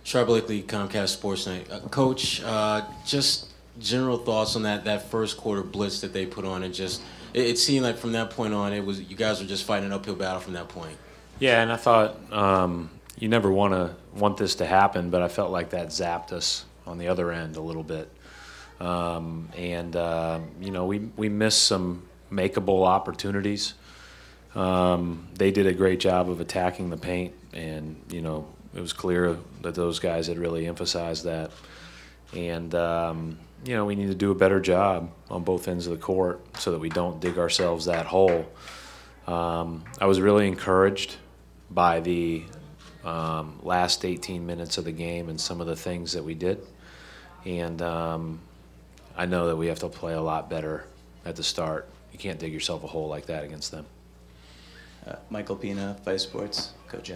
Sharp Blakely, Comcast Sports Night. Coach, just general thoughts on that first quarter blitz that they put on, and just it seemed like from that point on, you guys were just fighting an uphill battle from that point. Yeah, and I thought you never want this to happen, but I felt like that zapped us on the other end a little bit, you know, we missed some makeable opportunities. They did a great job of attacking the paint, and you know, it was clear that those guys had really emphasized that. And you know, we need to do a better job on both ends of the court so that we don't dig ourselves that hole. I was really encouraged by the last 18 minutes of the game and some of the things that we did. And I know that we have to play a lot better at the start. You can't dig yourself a hole like that against them. Michael Pina, Vice Sports. Coach,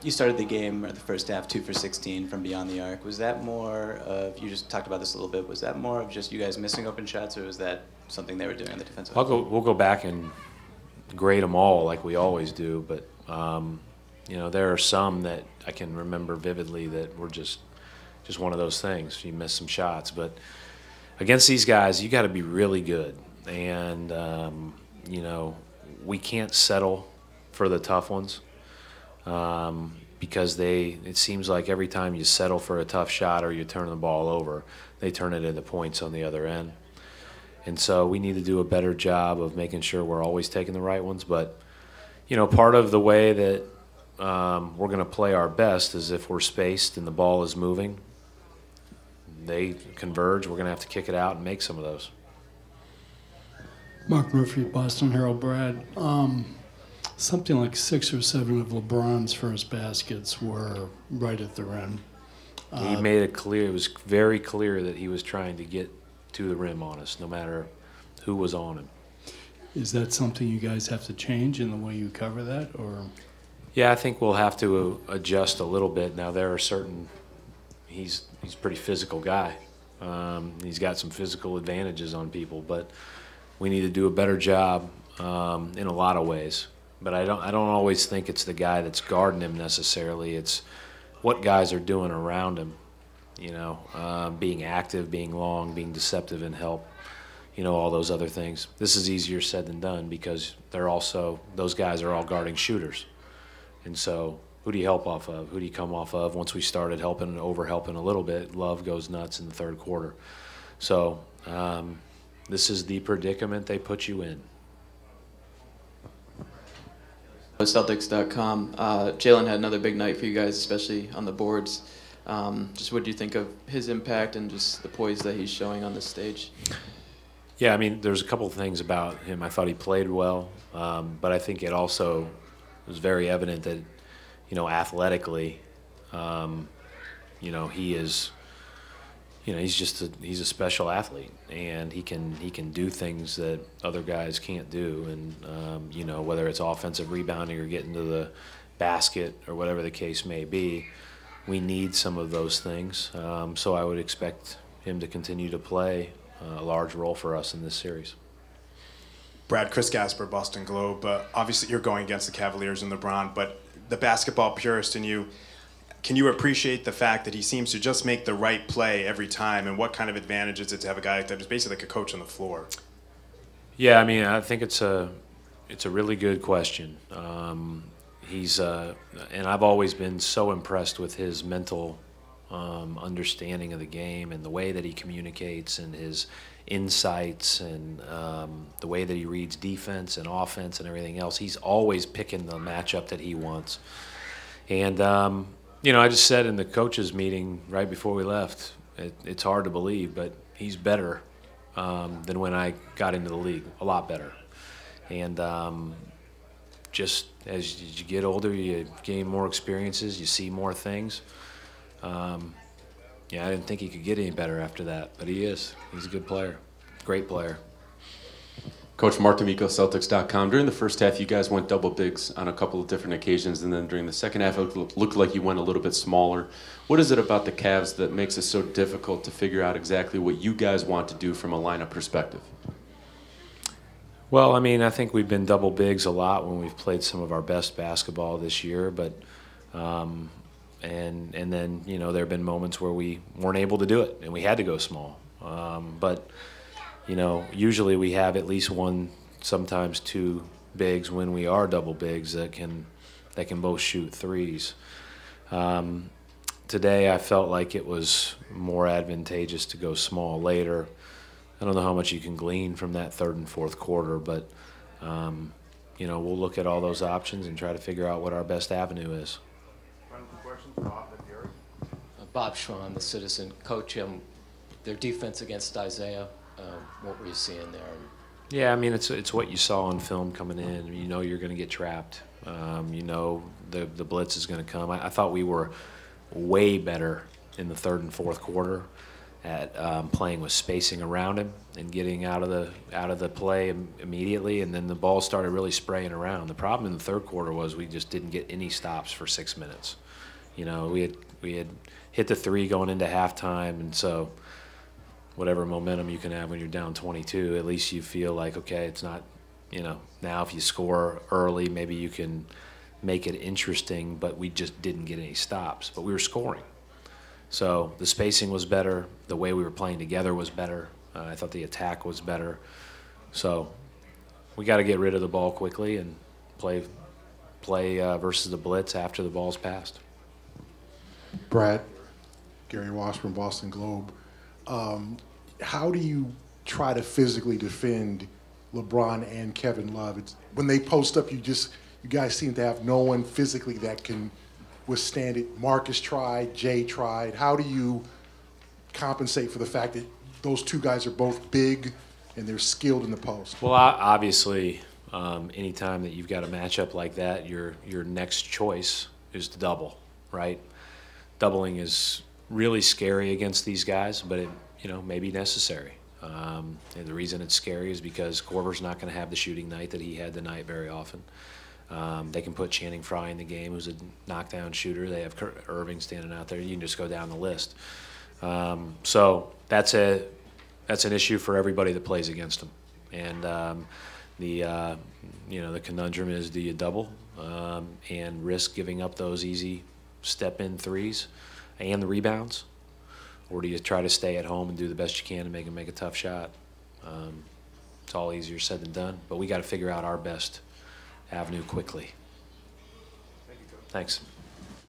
you started the game, or the first half, 2 for 16 from beyond the arc. Was that more of, you just talked about this a little bit, was that more of just you guys missing open shots, or was that something they were doing on the defensive end? We'll go back and grade them all like we always do, but you know, there are some that I can remember vividly that were just one of those things. You miss some shots, but against these guys, you got to be really good, and you know, we can't settle for the tough ones because it seems like every time you settle for a tough shot or you turn the ball over, they turn it into points on the other end. And so we need to do a better job of making sure we're always taking the right ones. But, you know, part of the way that we're going to play our best is if we're spaced and the ball is moving, they converge, we're going to have to kick it out and make some of those. Mark Murphy, Boston Herald. Brad, something like 6 or 7 of LeBron's first baskets were right at the rim. He made it clear, it was very clear that he was trying to get to the rim on us, no matter who was on him. Is that something you guys have to change in the way you cover that, or? Yeah, I think we'll have to adjust a little bit. Now there are certain, he's a pretty physical guy. He's got some physical advantages on people, but we need to do a better job in a lot of ways. But I don't always think it's the guy that's guarding him necessarily. It's what guys are doing around him. You know, being active, being long, being deceptive in help. You know, all those other things. This is easier said than done because those guys are all guarding shooters. And so who do you help off of? Who do you come off of? Once we started helping and over-helping a little bit, Love goes nuts in the third quarter. So this is the predicament they put you in. Celtics.com. Jaylen had another big night for you guys, especially on the boards. Just what do you think of his impact and just the poise that he's showing on this stage? Yeah, I mean, there's a couple of things about him. I thought he played well, but I think it also was very evident that, you know, athletically, you know, he is, you know, he's a special athlete, and he can do things that other guys can't do, and you know, whether it's offensive rebounding or getting to the basket or whatever the case may be, we need some of those things. So I would expect him to continue to play a large role for us in this series. Brad, Chris Gasper, Boston Globe. Obviously, you're going against the Cavaliers and LeBron, but the basketball purist in you, can you appreciate the fact that he seems to just make the right play every time, and what kind of advantage is it to have a guy like that who's basically like a coach on the floor? Yeah, I mean, I think it's a really good question. He's and I've always been so impressed with his mental understanding of the game and the way that he communicates and his insights and the way that he reads defense and offense and everything else. He's always picking the matchup that he wants. And, you know, I just said in the coaches meeting right before we left, it's hard to believe, but he's better than when I got into the league, a lot better. And just as you get older, you gain more experiences, you see more things. Yeah, I didn't think he could get any better after that, but he is. He's a good player, great player. Coach Mark D'Amico, Celtics.com. During the first half, you guys went double bigs on a couple of different occasions, and then during the second half, it looked like you went a little bit smaller. What is it about the Cavs that makes it so difficult to figure out exactly what you guys want to do from a lineup perspective? Well, I mean, I think we've been double bigs a lot when we've played some of our best basketball this year, but And then, you know, there have been moments where we weren't able to do it, and we had to go small. But, you know, usually we have at least one, sometimes two bigs when we are double bigs that can both shoot threes. Today I felt like it was more advantageous to go small later. I don't know how much you can glean from that third and fourth quarter, but, you know, we'll look at all those options and try to figure out what our best avenue is. Final questions, Bob and Gary. Bob Schwan, the Citizen. Coach, their defense against Isaiah, what were you seeing there? Yeah, I mean, it's what you saw on film coming in. You know you're going to get trapped. You know the blitz is going to come. I thought we were way better in the third and fourth quarter at playing with spacing around him and getting out of the play immediately, and then the ball started really spraying around. The problem in the third quarter was we just didn't get any stops for 6 minutes. You know, we had hit the three going into halftime, and so whatever momentum you can have when you're down 22, at least you feel like, okay, it's not, you know, now if you score early, maybe you can make it interesting, but we just didn't get any stops. But we were scoring. So the spacing was better. The way we were playing together was better. I thought the attack was better. So we got to get rid of the ball quickly and play versus the blitz after the ball's passed. Brad, Gary Walsh from Boston Globe. How do you try to physically defend LeBron and Kevin Love? When they post up, you guys seem to have no one physically that can withstand it. Marcus tried, Jay tried. How do you compensate for the fact that those two guys are both big and they're skilled in the post? Well, obviously, anytime that you've got a matchup like that, your next choice is to double, right? Doubling is really scary against these guys, but it, you know, may be necessary. And the reason it's scary is because Korver's not going to have the shooting night that he had tonight very often. They can put Channing Frye in the game, who's a knockdown shooter. They have Irving standing out there. You can just go down the list. So that's an issue for everybody that plays them. And you know, the conundrum is, do you double and risk giving up those easy step-in threes and the rebounds, or do you try to stay at home and do the best you can and make them make a tough shot? It's all easier said than done, but we got to figure out our best avenue quickly. Thank you, Coach. Thanks.